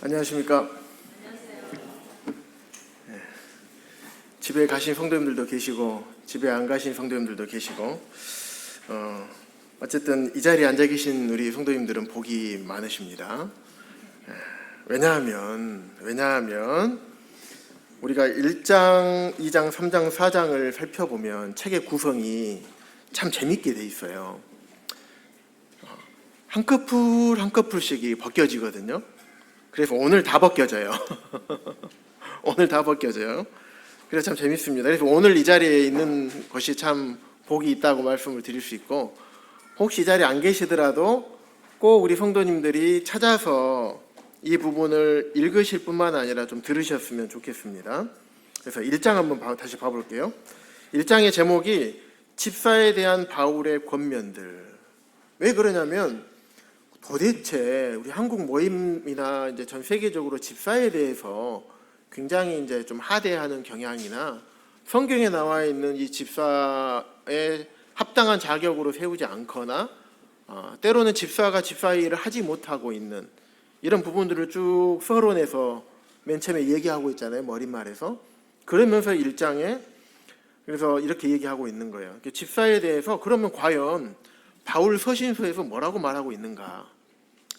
안녕하십니까. 집에 가신 성도님들도 계시고 집에 안 가신 성도님들도 계시고 어쨌든 이 자리에 앉아 계신 우리 성도님들은 복이 많으십니다. 왜냐하면 우리가 1장, 2장, 3장, 4장을 살펴보면 책의 구성이 참 재밌게 돼 있어요. 한 커플 한 커플씩이 벗겨지거든요. 그래서 오늘 다 벗겨져요. 오늘 다 벗겨져요. 그래서 참 재밌습니다. 그래서 오늘 이 자리에 있는 것이 참 복이 있다고 말씀을 드릴 수 있고, 혹시 이 자리에 안 계시더라도 꼭 우리 성도님들이 찾아서 이 부분을 읽으실 뿐만 아니라 좀 들으셨으면 좋겠습니다. 그래서 1장 한번 다시 봐볼게요. 1장의 제목이 집사에 대한 바울의 권면들. 왜 그러냐면 도대체 우리 한국 모임이나 이제 전 세계적으로 집사에 대해서 굉장히 이제 좀 하대하는 경향이나 성경에 나와 있는 이 집사의 합당한 자격으로 세우지 않거나 때로는 집사가 집사 일을 하지 못하고 있는 이런 부분들을 쭉 서론에서 맨 처음에 얘기하고 있잖아요. 머릿말에서. 그러면서 1장에 그래서 이렇게 얘기하고 있는 거예요. 집사에 대해서 그러면 과연 바울 서신서에서 뭐라고 말하고 있는가?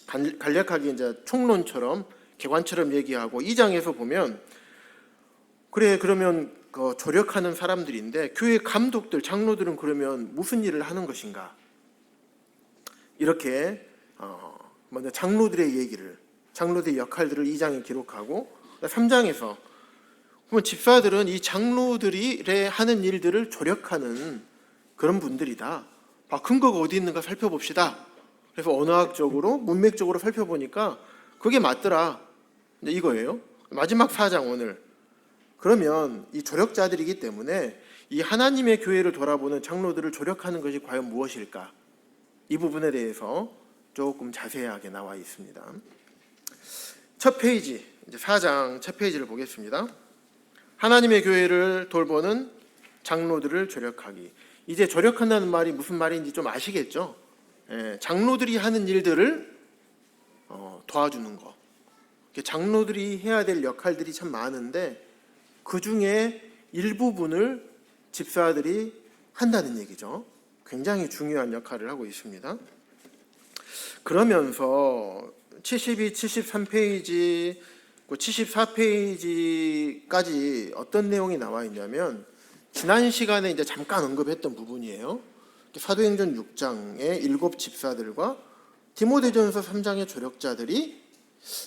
간략하게 이제 총론처럼 개관처럼 얘기하고 2장에서 보면 그래 그러면 그 조력하는 사람들인데 교회 감독들 장로들은 그러면 무슨 일을 하는 것인가? 이렇게 먼저 장로들의 역할들을 2장에 기록하고 3장에서 그러면 집사들은 이 장로들이 하는 일들을 조력하는 그런 분들이다. 근거가 어디 있는가 살펴봅시다. 그래서 언어학적으로 문맥적으로 살펴보니까 그게 맞더라. 이거예요. 마지막 4장 오늘. 그러면 이 조력자들이기 때문에 이 하나님의 교회를 돌아보는 장로들을 조력하는 것이 과연 무엇일까? 이 부분에 대해서 조금 자세하게 나와 있습니다. 첫 페이지, 이제 4장 첫 페이지를 보겠습니다. 하나님의 교회를 돌보는 장로들을 조력하기. 이제 조력한다는 말이 무슨 말인지 좀 아시겠죠? 장로들이 하는 일들을 도와주는 거. 장로들이 해야 될 역할들이 참 많은데 그 중에 일부분을 집사들이 한다는 얘기죠. 굉장히 중요한 역할을 하고 있습니다. 그러면서 72, 73페이지, 74페이지까지 어떤 내용이 나와 있냐면 지난 시간에 이제 잠깐 언급했던 부분이에요. 사도행전 6장의 7 집사들과 디모데전서 3장의 조력자들이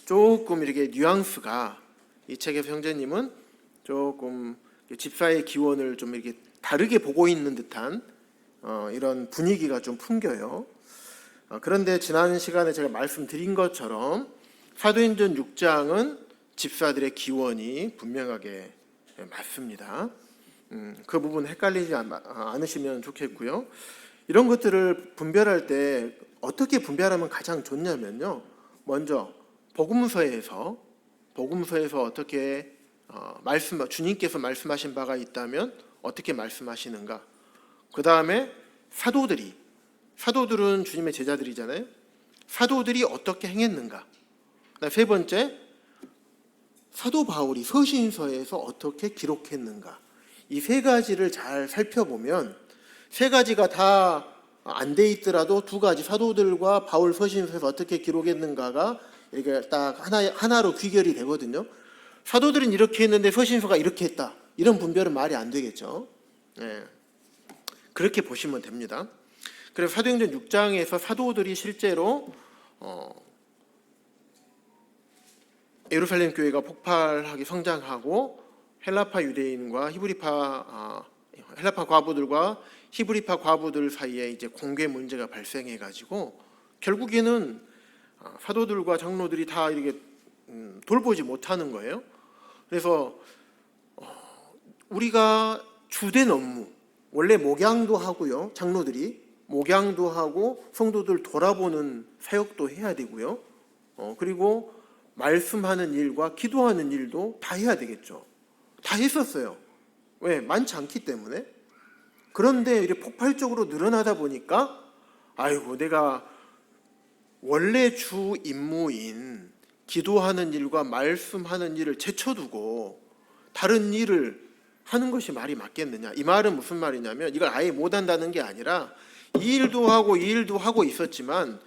조금 이렇게 뉘앙스가 이 책에서 형제님은 조금 집사의 기원을 좀 이렇게 다르게 보고 있는 듯한 이런 분위기가 좀 풍겨요. 그런데 지난 시간에 제가 말씀드린 것처럼 사도행전 6장은 집사들의 기원이 분명하게 맞습니다. 그 부분 헷갈리지 않으시면 좋겠고요. 이런 것들을 분별할 때 어떻게 분별하면 가장 좋냐면요. 먼저 복음서에서 어떻게 주님께서 말씀하신 바가 있다면 어떻게 말씀하시는가. 그 다음에 사도들은 주님의 제자들이잖아요. 사도들이 어떻게 행했는가. 세 번째, 사도 바울이 서신서에서 어떻게 기록했는가. 이 세 가지를 잘 살펴보면 세 가지가 다 안 돼 있더라도 두 가지 사도들과 바울 서신서에서 어떻게 기록했는가가 이렇게 딱 하나로 귀결이 되거든요. 사도들은 이렇게 했는데 서신서가 이렇게 했다. 이런 분별은 말이 안 되겠죠. 그렇게 보시면 됩니다. 그래서 사도행전 6장에서 사도들이 실제로 예루살렘 교회가 폭발하게 성장하고 헬라파 유대인과 헬라파 과부들과 히브리파 과부들 사이에 이제 공개 문제가 발생해 가지고 결국에는 사도들과 장로들이 다 이렇게 돌보지 못하는 거예요. 그래서 우리가 주된 업무, 원래 목양도 하고요. 장로들이 목양도 하고 성도들 돌아보는 사역도 해야 되고요. 그리고 말씀하는 일과 기도하는 일도 다 해야 되겠죠. 다 했었어요. 왜? 많지 않기 때문에. 그런데 이렇게 폭발적으로 늘어나다 보니까 아이고 내가 원래 주 임무인 기도하는 일과 말씀하는 일을 제쳐두고 다른 일을 하는 것이 말이 맞겠느냐? 이 말은 무슨 말이냐면 이걸 아예 못한다는 게 아니라 이 일도 하고 이 일도 하고 있었지만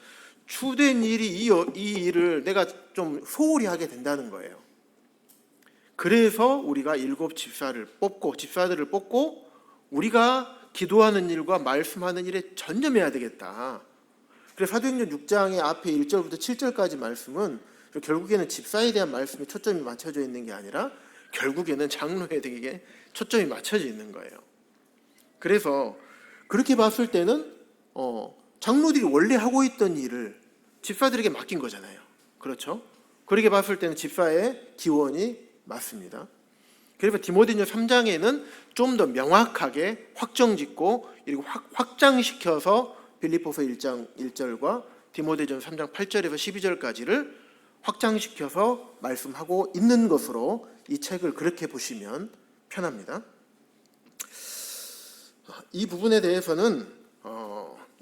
주된 일이 이 일을 내가 좀 소홀히 하게 된다는 거예요. 그래서 우리가 7 집사들을 뽑고 우리가 기도하는 일과 말씀하는 일에 전념해야 되겠다. 그래서 사도행전 6장의 앞에 1절부터 7절까지 말씀은 결국에는 집사에 대한 말씀에 초점이 맞춰져 있는 게 아니라 결국에는 장로에 대해 초점이 맞춰져 있는 거예요. 그래서 그렇게 봤을 때는 장로들이 원래 하고 있던 일을 집사들에게 맡긴 거잖아요. 그렇죠? 그렇게 봤을 때는 집사의 기원이 맞습니다. 그래서 디모데전서 3장에는 좀 더 명확하게 확정짓고 그리고 확장시켜서 빌립보서 1장 1절과 디모데전서 3장 8절에서 12절까지를 확장시켜서 말씀하고 있는 것으로 이 책을 그렇게 보시면 편합니다. 이 부분에 대해서는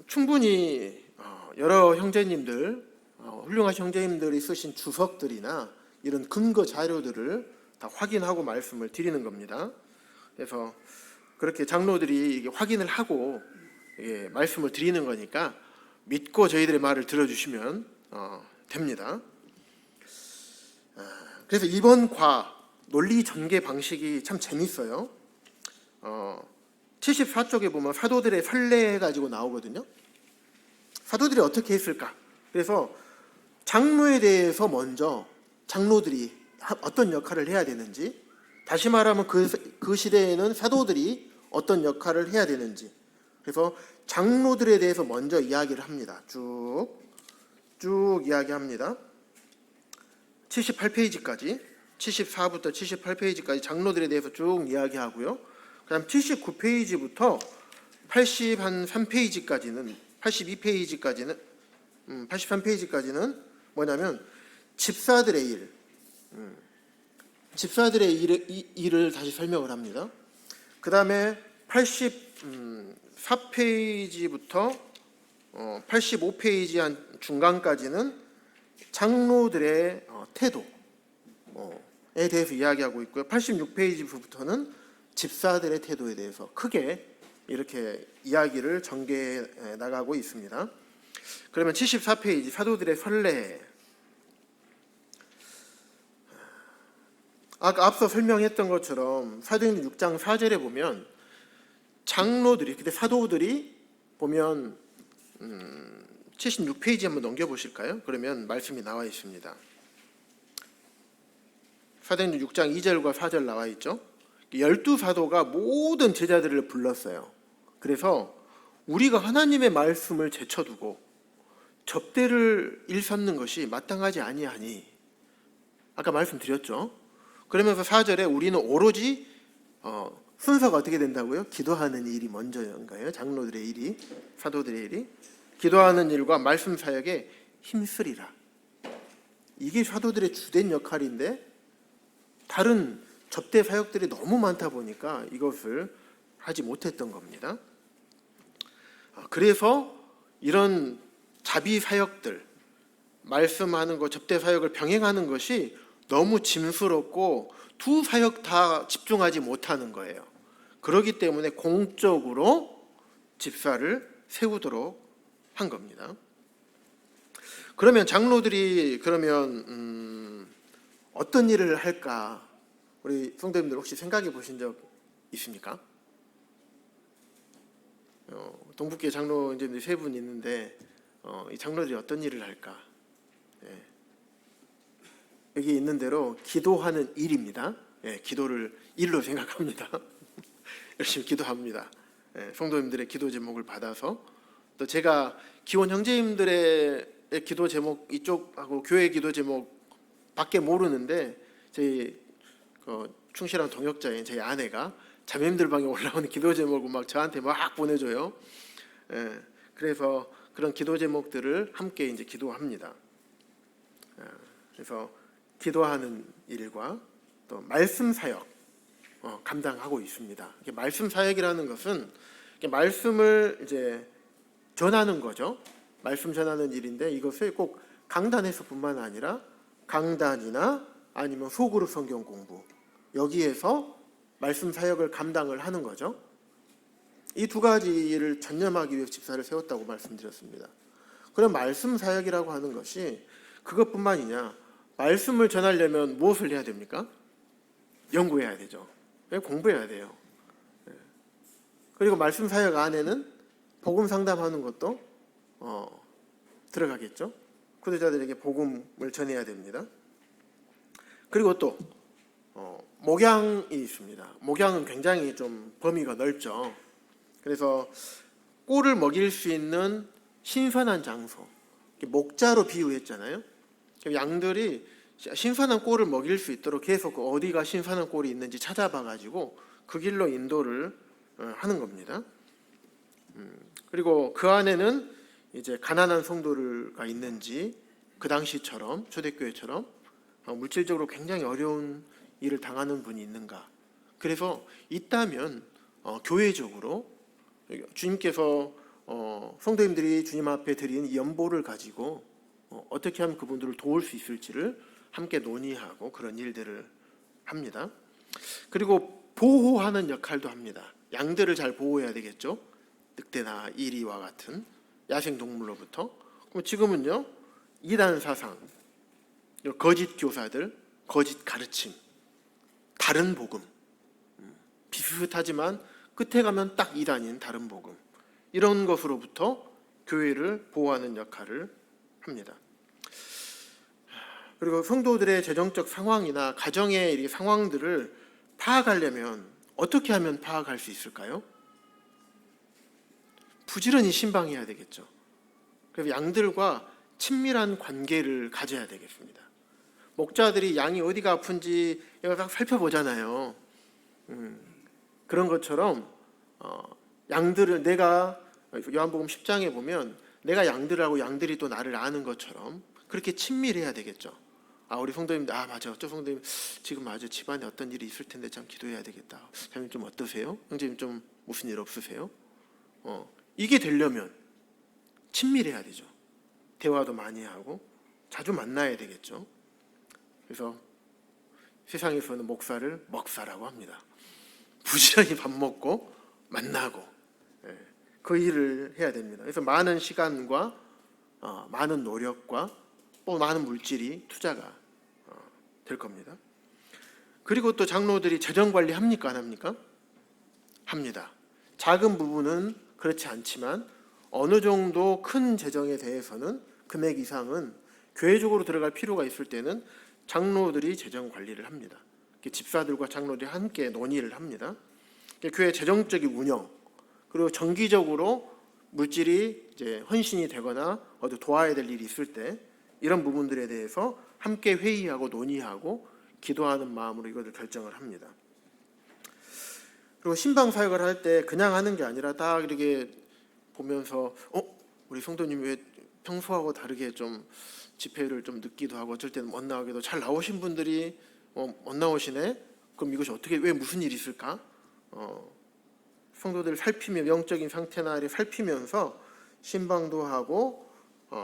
충분히 여러 형제님들, 훌륭하신 형제님들이 쓰신 주석들이나 이런 근거 자료들을 다 확인하고 말씀을 드리는 겁니다. 그래서 그렇게 장로들이 확인을 하고 말씀을 드리는 거니까 믿고 저희들의 말을 들어주시면 됩니다. 그래서 이번 과 논리 전개 방식이 참 재밌어요. 74쪽에 보면 사도들의 선례 가지고 나오거든요. 사도들이 어떻게 했을까? 그래서 장로에 대해서 먼저 장로들이 어떤 역할을 해야 되는지, 다시 말하면 그 시대에는 사도들이 어떤 역할을 해야 되는지, 그래서 장로들에 대해서 먼저 이야기를 합니다. 쭉 이야기합니다. 78페이지까지 74부터 78페이지까지 장로들에 대해서 쭉 이야기하고요. 그 다음 79페이지부터 83페이지까지는 83페이지까지는 뭐냐면 집사들의 일을 다시 설명을 합니다. 그 다음에 84페이지부터 85페이지 한 중간까지는 장로들의 태도에 대해서 이야기하고 있고요. 86페이지부터는 집사들의 태도에 대해서 크게 이렇게 이야기를 전개해 나가고 있습니다. 그러면 74페이지 사도들의 선례, 아까 앞서 설명했던 것처럼 사도행전 6장 4절에 보면 장로들이, 그때 사도들이 보면 76페이지 한번 넘겨보실까요? 그러면 말씀이 나와 있습니다. 사도행전 6장 2절과 4절 나와 있죠. 12사도가 모든 제자들을 불렀어요. 그래서 우리가 하나님의 말씀을 제쳐두고 접대를 일삼는 것이 마땅하지 아니하니, 아까 말씀드렸죠. 그러면서 4절에 우리는 오로지 순서가 어떻게 된다고요? 기도하는 일이 먼저인가요? 장로들의 일이, 사도들의 일이 기도하는 일과 말씀 사역에 힘쓰리라. 이게 사도들의 주된 역할인데 다른 접대 사역들이 너무 많다 보니까 이것을 하지 못했던 겁니다. 그래서 이런 자비 사역들, 말씀하는 것, 접대 사역을 병행하는 것이 너무 짐스럽고 두 사역 다 집중하지 못하는 거예요. 그렇기 때문에 공적으로 집사를 세우도록 한 겁니다. 그러면 장로들이 어떤 일을 할까? 우리 성도님들 혹시 생각해 보신 적 있습니까? 동북교회 장로 이제 세 분 있는데 이 장로들이 어떤 일을 할까? 여기 있는 대로 기도하는 일입니다. 기도를 일로 생각합니다. 열심히 기도합니다. 성도님들의 기도 제목을 받아서, 또 제가 기원 형제님들의 기도 제목 이쪽하고 교회 기도 제목 밖에 모르는데 저희 충실한 동역자인 저희 아내가 자매님들 방에 올라오는 기도 제목을 막 저한테 막 보내줘요. 그래서 그런 기도 제목들을 함께 이제 기도합니다. 그래서 기도하는 일과 또 말씀 사역 감당하고 있습니다. 말씀 사역이라는 것은 말씀을 이제 전하는 거죠. 말씀 전하는 일인데 이것을 꼭 강단에서뿐만 아니라 강단이나 아니면 소그룹 성경 공부, 여기에서 말씀 사역을 감당을 하는 거죠. 이 두 가지를 전념하기 위해서 집사를 세웠다고 말씀드렸습니다. 그럼 말씀 사역이라고 하는 것이 그것뿐만이냐, 말씀을 전하려면 무엇을 해야 됩니까? 연구해야 되죠. 공부해야 돼요. 그리고 말씀 사역 안에는 복음 상담하는 것도 들어가겠죠. 구도자들에게 복음을 전해야 됩니다. 그리고 또 목양이 있습니다. 목양은 굉장히 좀 범위가 넓죠. 그래서 꼴을 먹일 수 있는 신선한 장소, 목자로 비유했잖아요. 양들이 신선한 꼴을 먹일 수 있도록 계속 어디가 신선한 꼴이 있는지 찾아봐 가지고 그 길로 인도를 하는 겁니다. 그리고 그 안에는 이제 가난한 성도가 있는지, 그 당시처럼 초대교회처럼 물질적으로 굉장히 어려운 일을 당하는 분이 있는가. 그래서 있다면 교회적으로 주님께서 성도님들이 주님 앞에 드린 이 연보를 가지고 어떻게 하면 그분들을 도울 수 있을지를 함께 논의하고 그런 일들을 합니다. 그리고 보호하는 역할도 합니다. 양들을 잘 보호해야 되겠죠. 늑대나 이리와 같은 야생동물로부터. 그럼 지금은요, 이단 사상, 거짓 교사들, 거짓 가르침, 다른 복음, 비슷하지만 끝에 가면 딱 이단인 다른 복음, 이런 것으로부터 교회를 보호하는 역할을 합니다. 그리고 성도들의 재정적 상황이나 가정의 이 상황들을 파악하려면 어떻게 하면 파악할 수 있을까요? 부지런히 신방해야 되겠죠. 그래서 양들과 친밀한 관계를 가져야 되겠습니다. 목자들이 양이 어디가 아픈지 딱 살펴보잖아요. 그런 것처럼 양들을, 내가 요한복음 10장에 보면 내가 양들하고 양들이 또 나를 아는 것처럼 그렇게 친밀해야 되겠죠. 우리 성도님들, 맞아, 저 성도님 지금 맞아, 집안에 어떤 일이 있을 텐데 참 기도해야 되겠다. 형님 좀 어떠세요? 형제님 좀 무슨 일 없으세요? 이게 되려면 친밀해야 되죠. 대화도 많이 하고 자주 만나야 되겠죠. 그래서 세상에서는 목사를 먹사라고 합니다. 부지런히 밥 먹고 만나고 그 일을 해야 됩니다. 그래서 많은 시간과 많은 노력과 또 많은 물질이 투자가 될 겁니다. 그리고 또 장로들이 재정 관리 합니까, 안 합니까? 합니다. 작은 부분은 그렇지 않지만 어느 정도 큰 재정에 대해서는 금액 이상은 교회적으로 들어갈 필요가 있을 때는 장로들이 재정 관리를 합니다. 집사들과 장로들이 함께 논의를 합니다. 교회 재정적인 운영, 그리고 정기적으로 물질이 이제 헌신이 되거나 어디 도와야 될 일이 있을 때 이런 부분들에 대해서 함께 회의하고 논의하고 기도하는 마음으로 이것을 결정을 합니다. 그리고 신방 사역을 할 때 그냥 하는 게 아니라 딱 이렇게 보면서 우리 성도님 왜 평소하고 다르게 좀 집회를 좀 늦기도 하고 어쩔 때는 못 나오기도, 잘 나오신 분들이 못 나오시네? 그럼 이것이 어떻게, 왜 무슨 일이 있을까? 성도들을 살피며 영적인 상태나 살피면서 신방도 하고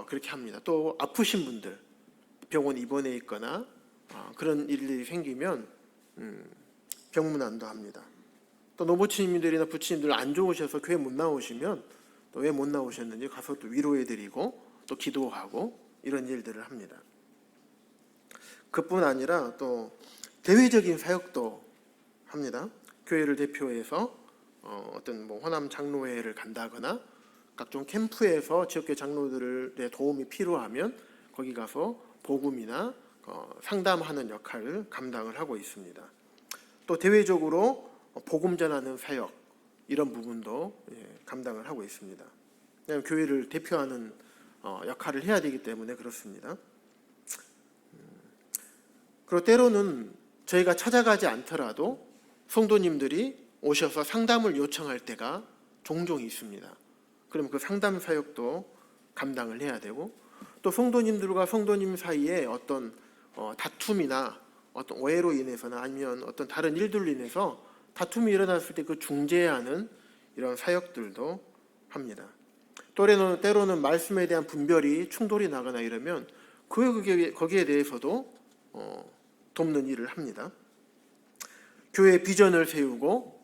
그렇게 합니다. 또 아프신 분들, 병원 입원해 있거나 그런 일들이 생기면 병문안도 합니다. 또 노부치님들이나 부치님들 안 좋으셔서 교회 못 나오시면 또 왜 못 나오셨는지 가서 또 위로해드리고 또 기도하고 이런 일들을 합니다. 그뿐 아니라 또 대외적인 사역도 합니다. 교회를 대표해서 어떤 호남 장로회를 간다거나 각종 캠프에서 지역교회 장로들의 도움이 필요하면 거기 가서 복음이나 상담하는 역할을 감당을 하고 있습니다. 또 대외적으로 복음 전하는 사역, 이런 부분도 감당을 하고 있습니다. 그냥 교회를 대표하는 역할을 해야 되기 때문에 그렇습니다. 그리고 때로는 저희가 찾아가지 않더라도 성도님들이 오셔서 상담을 요청할 때가 종종 있습니다. 그럼 그 상담 사역도 감당을 해야 되고, 또 성도님들과 성도님 사이에 어떤 다툼이나 어떤 오해로 인해서나 아니면 어떤 다른 일들로 인해서 다툼이 일어났을 때 그 중재하는 이런 사역들도 합니다. 때로는 말씀에 대한 분별이 충돌이 나거나 이러면 거기에 대해서도 돕는 일을 합니다. 교회 비전을 세우고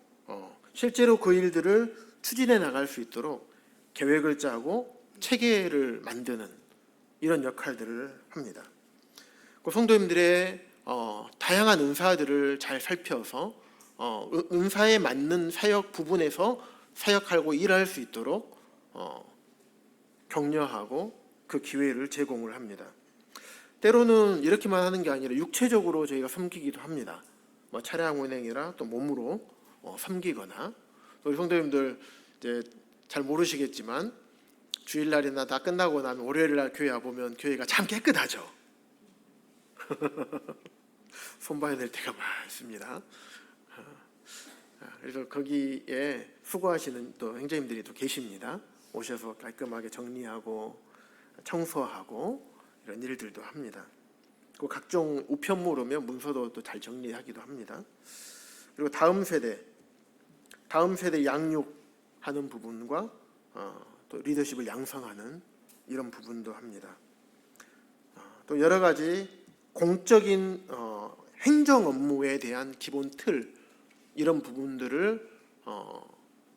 실제로 그 일들을 추진해 나갈 수 있도록 계획을 짜고 체계를 만드는 이런 역할들을 합니다. 그 성도님들의 다양한 은사들을 잘 살펴서 은사에 맞는 사역 부분에서 사역하고 일할 수 있도록 격려하고 그 기회를 제공을 합니다. 때로는 이렇게만 하는 게 아니라 육체적으로 저희가 섬기기도 합니다. 뭐 차량 운행이라 또 몸으로 섬기거나, 우리 성도님들 이제 잘 모르시겠지만 주일날이나 다 끝나고 나면 월요일날 교회 와보면 교회가 참 깨끗하죠. 손봐야 될 때가 많습니다. 그래서 거기에 수고하시는 또 형제님들이 또 계십니다. 오셔서 깔끔하게 정리하고 청소하고 이런 일들도 합니다. 그 각종 우편물 오면 문서도 또 잘 정리하기도 합니다. 그리고 다음 세대 양육하는 부분과 또 리더십을 양성하는 이런 부분도 합니다. 또 여러 가지 공적인 행정 업무에 대한 기본 틀, 이런 부분들을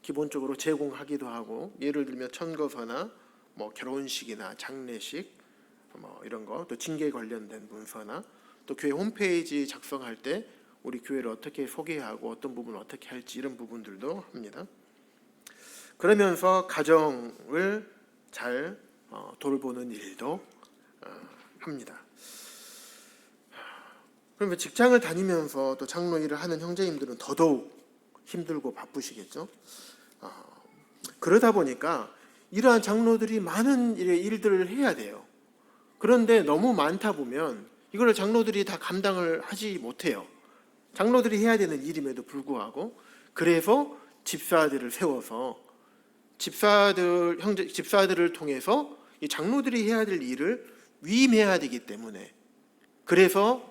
기본적으로 제공하기도 하고, 예를 들면 천거서나 뭐 결혼식이나 장례식 뭐 이런 거, 또 징계 관련된 문서나 또 교회 홈페이지 작성할 때 우리 교회를 어떻게 소개하고 어떤 부분을 어떻게 할지, 이런 부분들도 합니다. 그러면서 가정을 잘 돌보는 일도 합니다. 그러면 직장을 다니면서 또 장로 일을 하는 형제님들은 더더욱 힘들고 바쁘시겠죠. 그러다 보니까 이러한 장로들이 많은 일들을 해야 돼요. 그런데 너무 많다 보면 이걸 장로들이 다 감당을 하지 못해요. 장로들이 해야 되는 일임에도 불구하고, 그래서 집사들을 세워서 집사들을 통해서 이 장로들이 해야 될 일을 위임해야 되기 때문에, 그래서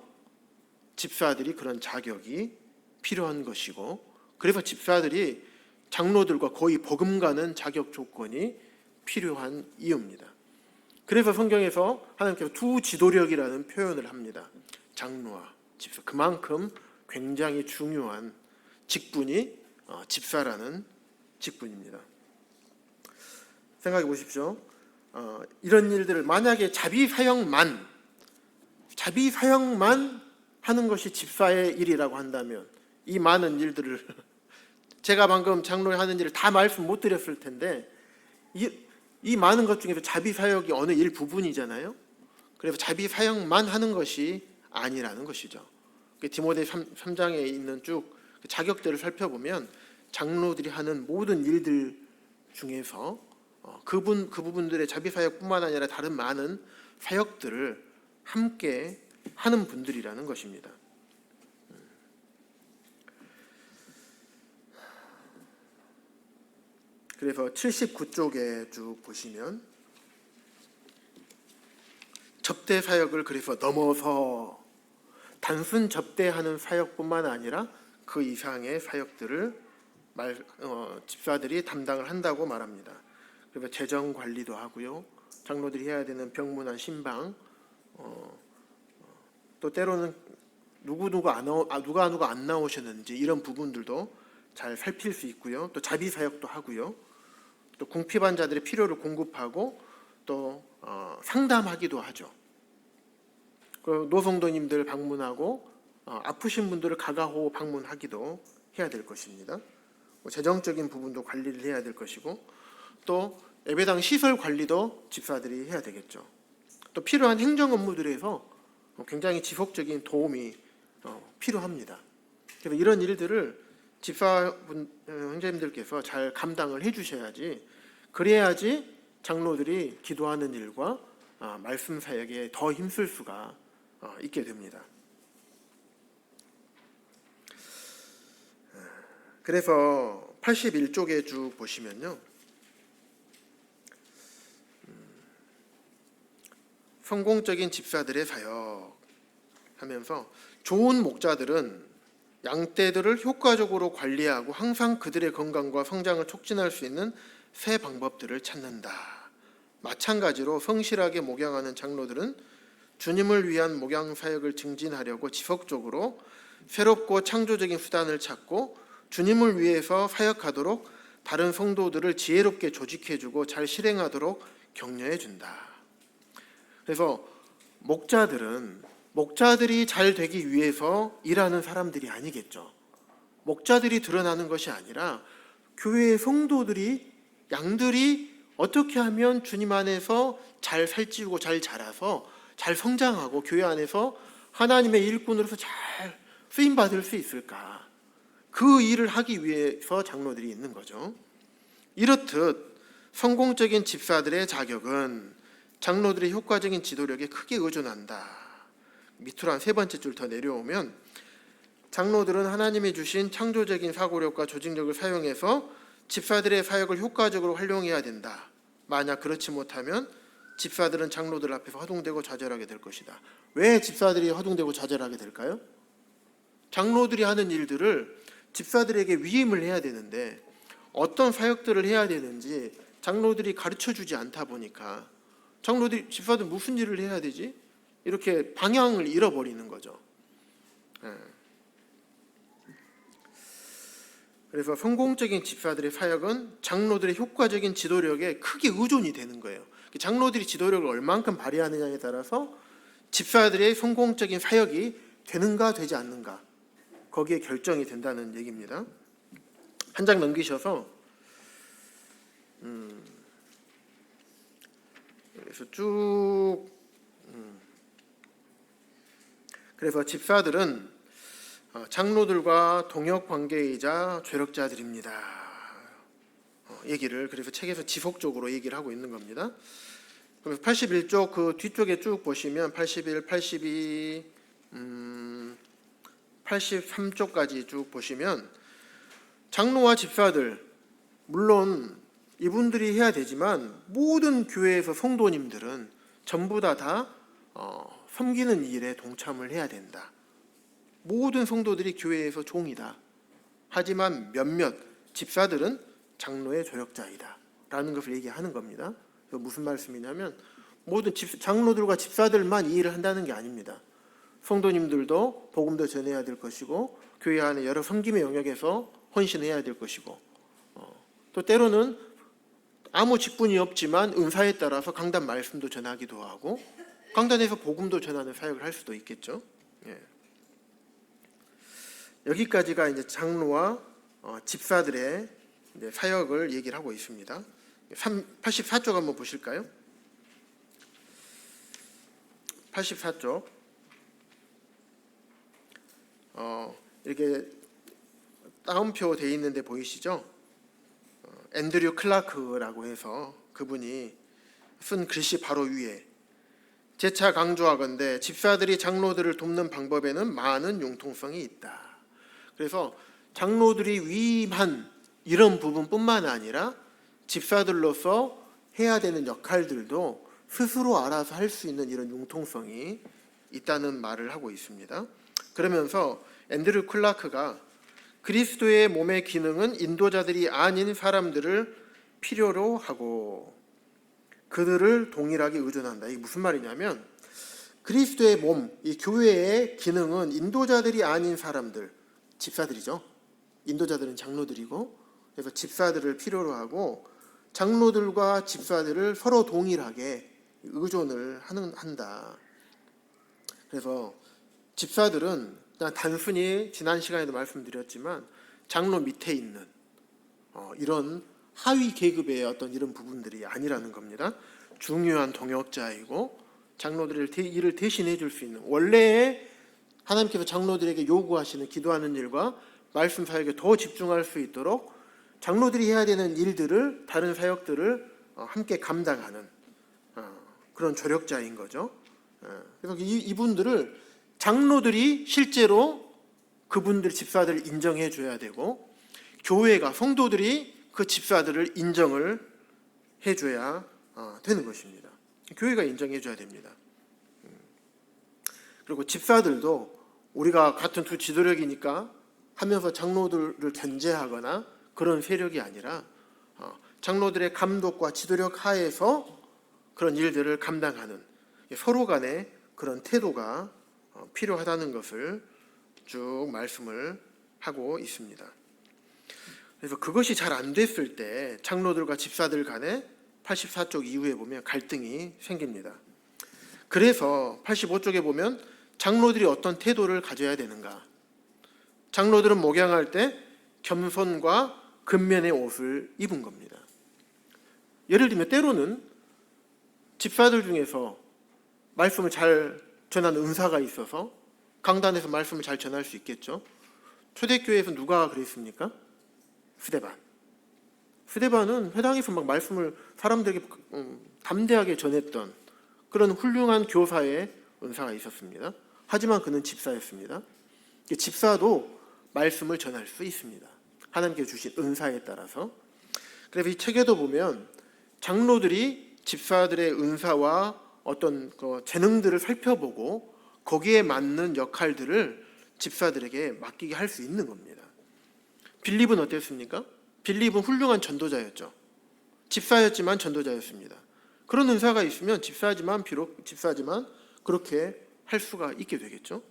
집사들이 그런 자격이 필요한 것이고, 그래서 집사들이 장로들과 거의 버금가는 자격 조건이 필요한 이유입니다. 그래서 성경에서 하나님께서 두 지도력이라는 표현을 합니다. 장로와 집사. 그만큼 굉장히 중요한 직분이 집사라는 직분입니다. 생각해 보십시오. 이런 일들을 만약에 자비 사역만 하는 것이 집사의 일이라고 한다면, 이 많은 일들을 제가 방금 장로에 하는 일을 다 말씀 못 드렸을 텐데, 이 많은 것 중에서 자비 사역이 어느 일부분이잖아요. 그래서 자비 사역만 하는 것이 아니라는 것이죠. 디모데 3장에 있는 쭉 자격들을 살펴보면 장로들이 하는 모든 일들 중에서 그 부분들의 자비 사역뿐만 아니라 다른 많은 사역들을 함께 하는 분들이라는 것입니다. 그래서 79쪽에 쭉 보시면 접대 사역을 그래서 넘어서 단순 접대하는 사역뿐만 아니라 그 이상의 사역들을 집사들이 담당을 한다고 말합니다. 그래서 재정 관리도 하고요, 장로들이 해야 되는 병문안 신방, 또 때로는 누가 안 나오셨는지 이런 부분들도 잘 살필 수 있고요, 또 자비 사역도 하고요, 또 궁핍환자들의 필요를 공급하고 또 상담하기도 하죠. 그 노성도님들 방문하고 아프신 분들을 가가호 방문하기도 해야 될 것입니다. 재정적인 부분도 관리를 해야 될 것이고, 또 예배당 시설 관리도 집사들이 해야 되겠죠. 또 필요한 행정 업무들에서 굉장히 지속적인 도움이 필요합니다. 그래서 이런 일들을 집사분 형제님들께서 잘 감당을 해주셔야지, 그래야지 장로들이 기도하는 일과 말씀 사역에 더 힘쓸 수가 있게 됩니다. 그래서 81쪽에 쭉 보시면요, 성공적인 집사들의 사역 하면서 좋은 목자들은 양떼들을 효과적으로 관리하고 항상 그들의 건강과 성장을 촉진할 수 있는 새 방법들을 찾는다. 마찬가지로 성실하게 목양하는 장로들은 주님을 위한 목양 사역을 증진하려고 지속적으로 새롭고 창조적인 수단을 찾고 주님을 위해서 사역하도록 다른 성도들을 지혜롭게 조직해주고 잘 실행하도록 격려해준다. 그래서 목자들이 잘 되기 위해서 일하는 사람들이 아니겠죠. 목자들이 드러나는 것이 아니라 교회의 성도들이, 양들이 어떻게 하면 주님 안에서 잘 살찌우고 잘 자라서 잘 성장하고 교회 안에서 하나님의 일꾼으로서 잘 쓰임받을 수 있을까? 그 일을 하기 위해서 장로들이 있는 거죠. 이렇듯 성공적인 집사들의 자격은 장로들의 효과적인 지도력에 크게 의존한다. 밑으로 한 세 번째 줄 더 내려오면 장로들은 하나님이 주신 창조적인 사고력과 조직력을 사용해서 집사들의 사역을 효과적으로 활용해야 된다. 만약 그렇지 못하면 집사들은 장로들 앞에서 허둥대고 좌절하게 될 것이다. 왜 집사들이 허둥대고 좌절하게 될까요? 장로들이 하는 일들을 집사들에게 위임을 해야 되는데 어떤 사역들을 해야 되는지 장로들이 가르쳐주지 않다 보니까 집사들 무슨 일을 해야 되지? 이렇게 방향을 잃어버리는 거죠. 그래서 성공적인 집사들의 사역은 장로들의 효과적인 지도력에 크게 의존이 되는 거예요. 장로들이 지도력을 얼만큼 발휘하느냐에 따라서 집사들의 성공적인 사역이 되는가 되지 않는가, 거기에 결정이 된다는 얘기입니다. 한 장 넘기셔서 그래서 그래서 집사들은 장로들과 동역 관계이자 죄력자들입니다. 얘기를 그래서 책에서 지속적으로 얘기를 하고 있는 겁니다. 그래서 81쪽 그 뒤쪽에 쭉 보시면 81, 82, 83쪽까지 쭉 보시면 장로와 집사들, 물론 이분들이 해야 되지만 모든 교회에서 성도님들은 전부 다 섬기는 일에 동참을 해야 된다. 모든 성도들이 교회에서 종이다. 하지만 몇몇 집사들은 장로의 조력자이다 라는 것을 얘기하는 겁니다. 무슨 말씀이냐면 모든 장로들과 집사들만 이 일을 한다는 게 아닙니다. 성도님들도 복음도 전해야 될 것이고 교회 안에 여러 섬김의 영역에서 헌신해야 될 것이고 또 때로는 아무 직분이 없지만 은사에 따라서 강단 말씀도 전하기도 하고 강단에서 복음도 전하는 사역을 할 수도 있겠죠. 여기까지가 이제 장로와 집사들의 이제 사역을 얘기를 하고 있습니다. 84쪽 한번 보실까요? 84쪽 이렇게 따옴표 돼 있는데 보이시죠? 앤드류 클라크라고 해서 그분이 쓴 글씨 바로 위에 재차 강조하건대 집사들이 장로들을 돕는 방법에는 많은 융통성이 있다. 그래서 장로들이 위임한 이런 부분뿐만 아니라 집사들로서 해야 되는 역할들도 스스로 알아서 할 수 있는 이런 융통성이 있다는 말을 하고 있습니다. 그러면서 앤드류 클라크가 그리스도의 몸의 기능은 인도자들이 아닌 사람들을 필요로 하고 그들을 동일하게 의존한다. 이게 무슨 말이냐면 그리스도의 몸, 이 교회의 기능은 인도자들이 아닌 사람들, 집사들이죠. 인도자들은 장로들이고 그래서 집사들을 필요로 하고 장로들과 집사들을 서로 동일하게 의존을 한다. 그래서 집사들은 그냥 단순히 지난 시간에도 말씀드렸지만 장로 밑에 있는 이런 하위 계급의 어떤 이런 부분들이 아니라는 겁니다. 중요한 동역자이고 장로들의 일을 대신해 줄 수 있는 원래의 하나님께서 장로들에게 요구하시는 기도하는 일과 말씀 사역에 더 집중할 수 있도록 장로들이 해야 되는 일들을 다른 사역들을 함께 감당하는 그런 조력자인 거죠. 그래서 이분들을 장로들이 실제로 그분들 집사들을 인정해 줘야 되고 교회가 성도들이 그 집사들을 인정을 해줘야 되는 것입니다. 교회가 인정해 줘야 됩니다. 그리고 집사들도 우리가 같은 두 지도력이니까 하면서 장로들을 견제하거나 그런 세력이 아니라 장로들의 감독과 지도력 하에서 그런 일들을 감당하는 서로 간에 그런 태도가 필요하다는 것을 쭉 말씀을 하고 있습니다. 그래서 그것이 잘 안 됐을 때 장로들과 집사들 간에 84쪽 이후에 보면 갈등이 생깁니다. 그래서 85쪽에 보면 장로들이 어떤 태도를 가져야 되는가. 장로들은 목양할 때 겸손과 근면의 옷을 입은 겁니다. 예를 들면 때로는 집사들 중에서 말씀을 잘 전하는 은사가 있어서 강단에서 말씀을 잘 전할 수 있겠죠. 초대교회에서 누가 그랬습니까? 스데반은 회당에서 막 말씀을 사람들에게 담대하게 전했던 그런 훌륭한 교사의 은사가 있었습니다. 하지만 그는 집사였습니다. 집사도 말씀을 전할 수 있습니다. 하나님께 주신 은사에 따라서. 그래서 이 책에도 보면 장로들이 집사들의 은사와 어떤 그 재능들을 살펴보고 거기에 맞는 역할들을 집사들에게 맡기게 할 수 있는 겁니다. 빌립은 어땠습니까? 빌립은 훌륭한 전도자였죠. 집사였지만 전도자였습니다. 그런 은사가 있으면 집사지만 비록 집사지만 그렇게 할 수가 있게 되겠죠.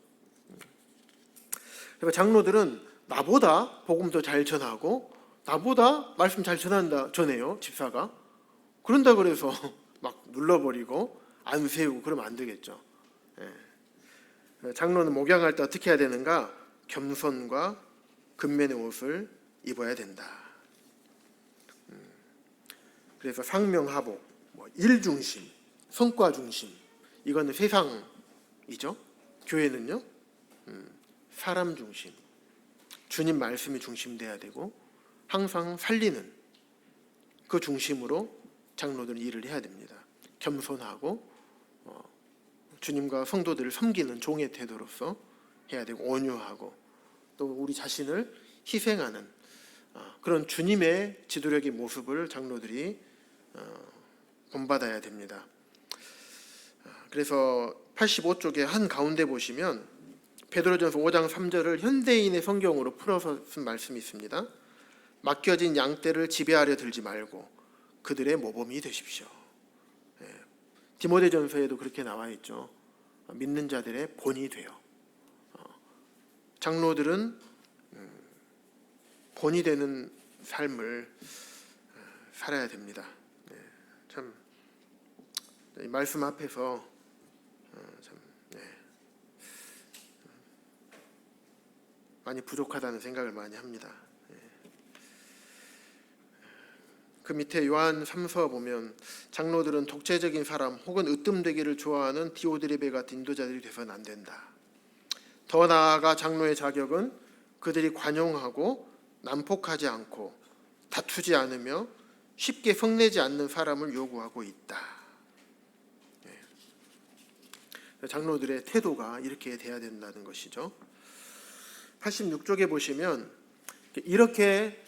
그래서 장로들은 나보다 복음 더 잘 전하고 나보다 말씀 잘 전해요. 집사가. 그런다 그래서 막 눌러버리고 안 세우고 그러면 안 되겠죠. 장로는 목양할 때 어떻게 해야 되는가? 겸손과 근면의 옷을 입어야 된다. 그래서 상명하복, 일중심, 성과중심, 이거는 세상이죠. 교회는요, 사람 중심, 주님 말씀이 중심돼야 되고 항상 살리는 그 중심으로 장로들은 일을 해야 됩니다. 겸손하고 주님과 성도들을 섬기는 종의 태도로서 해야 되고 온유하고 또 우리 자신을 희생하는 그런 주님의 지도력의 모습을 장로들이 본받아야 됩니다. 그래서 85쪽의 한 가운데 보시면 베드로전서 5장 3절을 현대인의 성경으로 풀어서 쓴 말씀이 있습니다. 맡겨진 양떼를 지배하려 들지 말고 그들의 모범이 되십시오. 디모데전서에도 그렇게 나와 있죠. 믿는 자들의 본이 되어. 장로들은 본이 되는 삶을 살아야 됩니다. 참 이 말씀 앞에서 많이 부족하다는 생각을 많이 합니다. 그 밑에 요한 3서 보면 장로들은 독재적인 사람 혹은 으뜸되기를 좋아하는 디오드레베 같은 인도자들이 돼서는 안 된다. 더 나아가 장로의 자격은 그들이 관용하고 난폭하지 않고 다투지 않으며 쉽게 성내지 않는 사람을 요구하고 있다. 장로들의 태도가 이렇게 돼야 된다는 것이죠. 86쪽에 보시면 이렇게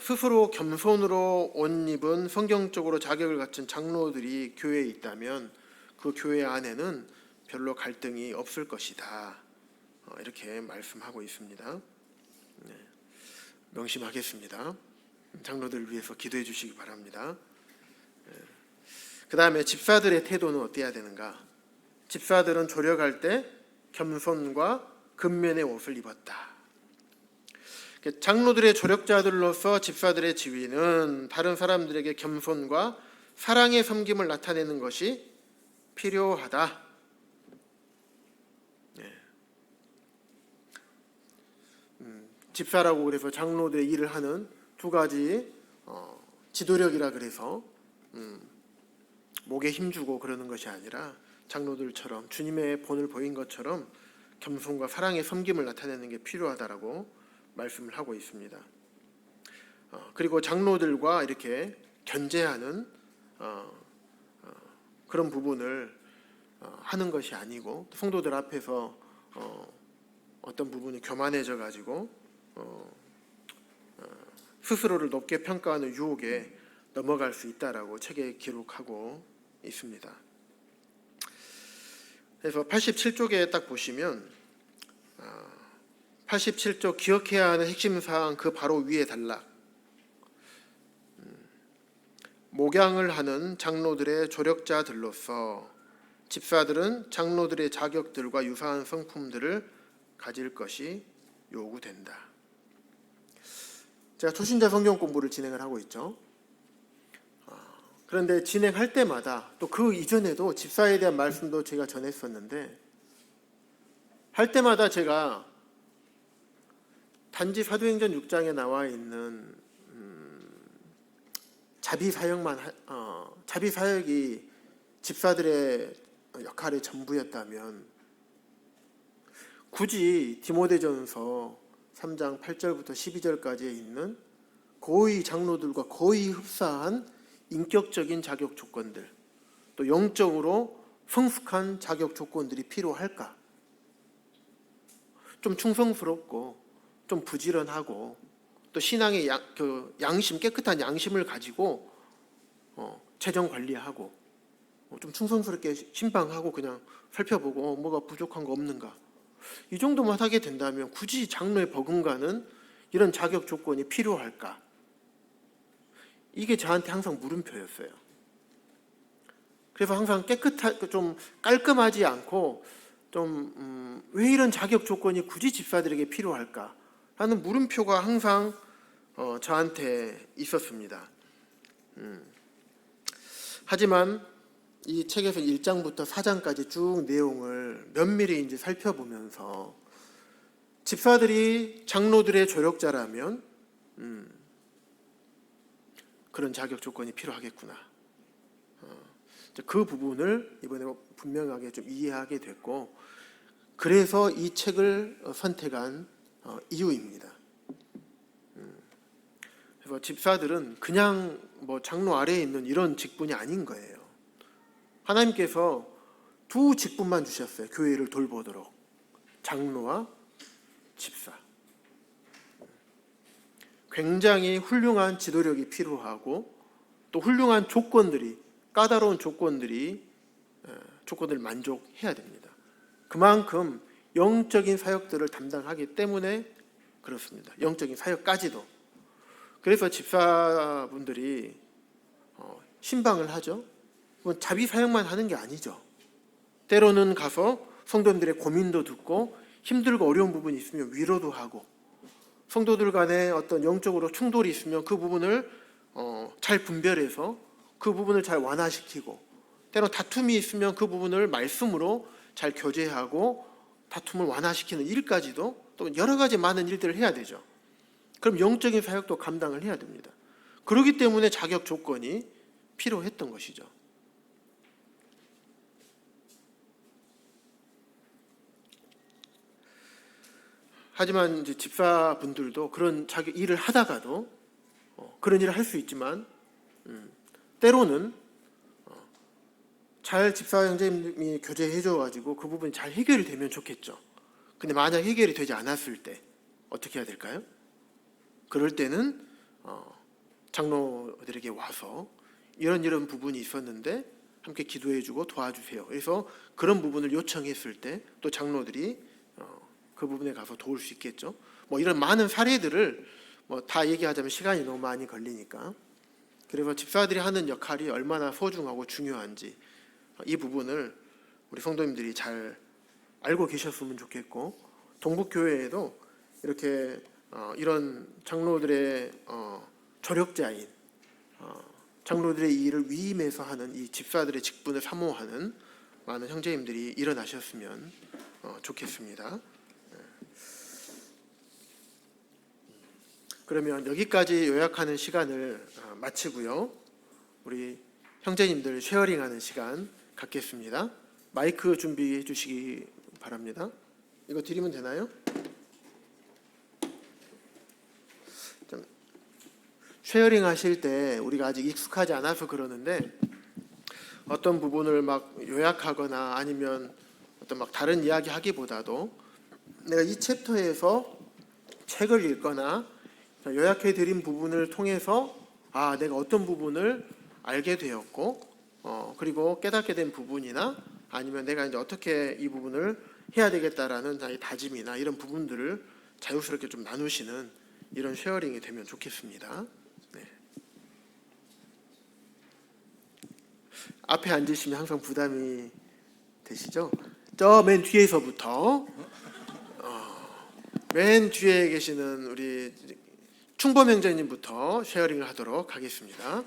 스스로 겸손으로 옷 입은 성경적으로 자격을 갖춘 장로들이 교회에 있다면 그 교회 안에는 별로 갈등이 없을 것이다. 이렇게 말씀하고 있습니다. 명심하겠습니다. 장로들을 위해서 기도해 주시기 바랍니다. 그 다음에 집사들의 태도는 어때야 되는가? 집사들은 조력할 때 겸손과 근면의 옷을 입었다. 장로들의 조력자들로서 집사들의 지위는 다른 사람들에게 겸손과 사랑의 섬김을 나타내는 것이 필요하다. 집사라고 그래서 장로들의 일을 하는 두 가지 지도력이라 그래서 목에 힘주고 그러는 것이 아니라 장로들처럼 주님의 본을 보인 것처럼 겸손과 사랑의 섬김을 나타내는 게 필요하다라고 말씀을 하고 있습니다. 그리고 장로들과 이렇게 견제하는 그런 부분을 하는 것이 아니고 성도들 앞에서 어떤 부분이 교만해져 가지고 스스로를 높게 평가하는 유혹에 넘어갈 수 있다라고 책에 기록하고 있습니다. 그래서 87쪽에 딱 보시면 87쪽 기억해야 하는 핵심 사항 그 바로 위에 단락, 목양을 하는 장로들의 조력자들로서 집사들은 장로들의 자격들과 유사한 성품들을 가질 것이 요구된다. 제가 초신자 성경 공부를 진행을 하고 있죠. 그런데 진행할 때마다 또 그 이전에도 집사에 대한 말씀도 제가 전했었는데, 할 때마다 제가 단지 사도행전 6장에 나와 있는 자비 사역이 집사들의 역할의 전부였다면 굳이 디모데전서 3장 8절부터 12절까지에 있는 거의 장로들과 거의 흡사한 인격적인 자격 조건들, 또 영적으로 성숙한 자격 조건들이 필요할까? 좀 충성스럽고 좀 부지런하고 또 신앙의 양심, 깨끗한 양심을 가지고 재정 관리하고 좀 충성스럽게 신방하고 그냥 살펴보고 뭐가 부족한 거 없는가, 이 정도만 하게 된다면 굳이 장로에 버금가는 이런 자격 조건이 필요할까? 이게 저한테 항상 물음표였어요. 그래서 항상 좀 깔끔하지 않고 좀 왜 이런 자격 조건이 굳이 집사들에게 필요할까? 라는 물음표가 항상 저한테 있었습니다. 하지만 이 책에서 1장부터 4장까지 쭉 내용을 면밀히 이제 살펴보면서 집사들이 장로들의 조력자라면 그런 자격 조건이 필요하겠구나. 그 부분을 이번에 분명하게 좀 이해하게 됐고, 그래서 이 책을 선택한 이유입니다. 그래서 집사들은 그냥 뭐 장로 아래에 있는 이런 직분이 아닌 거예요. 하나님께서 두 직분만 주셨어요. 교회를 돌보도록. 장로와 집사. 굉장히 훌륭한 지도력이 필요하고 또 훌륭한 조건들을 만족해야 됩니다. 그만큼 영적인 사역들을 담당하기 때문에 그렇습니다. 영적인 사역까지도. 그래서 집사분들이 신방을 하죠. 자비 사역만 하는 게 아니죠. 때로는 가서 성도들의 고민도 듣고 힘들고 어려운 부분이 있으면 위로도 하고, 성도들 간에 어떤 영적으로 충돌이 있으면 그 부분을 잘 분별해서 그 부분을 잘 완화시키고, 때로 다툼이 있으면 그 부분을 말씀으로 잘 교제하고 다툼을 완화시키는 일까지도 또 여러 가지 많은 일들을 해야 되죠. 그럼 영적인 사역도 감당을 해야 됩니다. 그렇기 때문에 자격 조건이 필요했던 것이죠. 하지만 이제 집사분들도 그런 자기 일을 하다가도 그런 일을 할 수 있지만 때로는 잘 집사 형제님이 교제해 줘가지고 그 부분이 잘 해결이 되면 좋겠죠. 근데 만약 해결이 되지 않았을 때 어떻게 해야 될까요? 그럴 때는 장로들에게 와서 이런 부분이 있었는데 함께 기도해주고 도와주세요. 그래서 그런 부분을 요청했을 때 또 장로들이 그 부분에 가서 도울 수 있겠죠. 뭐 이런 많은 사례들을 다 얘기하자면 시간이 너무 많이 걸리니까. 그래서 집사들이 하는 역할이 얼마나 소중하고 중요한지 이 부분을 우리 성도님들이 잘 알고 계셨으면 좋겠고, 동북교회에도 이렇게 이런 장로들의 조력자인 장로들의 일을 위임해서 하는 이 집사들의 직분을 사모하는 많은 형제님들이 일어나셨으면 좋겠습니다. 그러면 여기까지 요약하는 시간을 마치고요. 우리 형제님들 쉐어링하는 시간 갖겠습니다. 마이크 준비해 주시기 바랍니다. 이거 드리면 되나요? 쉐어링 하실 때 우리가 아직 익숙하지 않아서 그러는데 어떤 부분을 막 요약하거나 아니면 어떤 막 다른 이야기 하기보다도 내가 이 챕터에서 책을 읽거나 요약해 드린 부분을 통해서 내가 어떤 부분을 알게 되었고 그리고 깨닫게 된 부분이나 아니면 내가 이제 어떻게 이 부분을 해야 되겠다라는 나의 다짐이나 이런 부분들을 자유스럽게 좀 나누시는 이런 쉐어링이 되면 좋겠습니다. 네. 앞에 앉으시면 항상 부담이 되시죠? 저 맨 뒤에서부터 맨 뒤에 계시는 우리 충범 형제님부터 쉐어링을 하도록 하겠습니다.